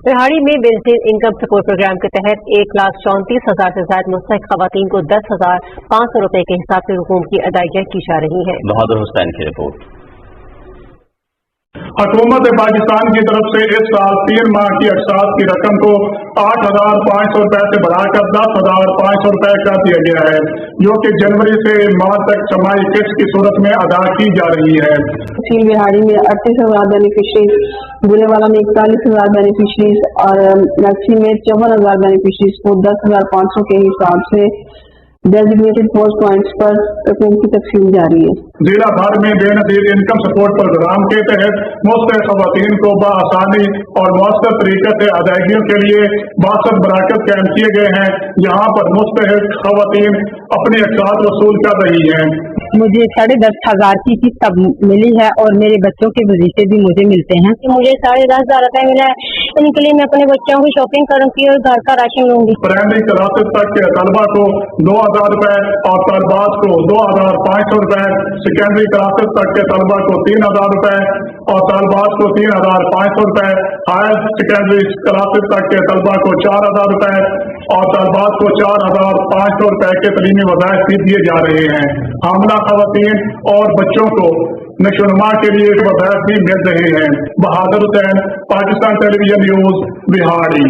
बिहाड़ी में built in income support program के तहत 1,34,000 से ज्यादा मुस्तहिक खवातीन को 10,500 रुपए के हिसाब से रकूम की अदायगियां की जा रही हैं। बहादुर हुसैन की रिपोर्ट। हुकूमत पाकिस्तान की तरफ से इस साल 3 माह की अकसात की रकम को 8,500 रुपए से बढ़ाकर 10,500 रुपए कर दिया गया है, जो कि जनवरी से मार्च तक छमाही किस्त की सूरत में अदा की जा रही है। तहसील बिहाड़ी में 38,000 बेनिफिशरीज, गुलेवाला में 41,000 बेनिफिशरीज और नक्सी में 54,000 बेनिफिशरीज को 10,500 के हिसाब से डेजिग्नेटेड पोस्ट पॉइंट्स पर रकूम की तकसीम जारी है। जिला भर में बेनजीर इनकम सपोर्ट प्रोग्राम के तहत मुस्तहिक खवातीन को बआसानी और मौसर तरीके से अदायगियों के लिए 62 मराकज कायम किए गए हैं, जहाँ पर मुस्तहिक खवातीन अपनी अक़सात वसूल कर रही हैं। मुझे 10,500 की किस्त अब मिली है और मेरे बच्चों के वजीफे भी मुझे मिलते हैं। मुझे 10,500 रुपए मिला है, इनके लिए मैं अपने बच्चों की शॉपिंग करूंगी और घर का राशन लूंगी। प्राइमरी क्लासेस तक के तलबा को 2,000 रुपए और तलबात को 2,500 रुपए, सेकेंडरी क्लासेस तक के तलबा को 3,000 रुपए और तलबात को 3,500 रुपए, हायर सेकेंडरी क्लासेस तक के तलबा को 4,000 रुपए और तलबात को 4,500 रुपए के तलीमी वज़ाइफ भी दिए जा रहे हैं। हामला खवातीन और बच्चों को नशोनुमा के लिए वज़ाइफ भी मिल रहे हैं। बहादुर हुसैन, पाकिस्तान टेलीविजन न्यूज़, बिहाड़ी।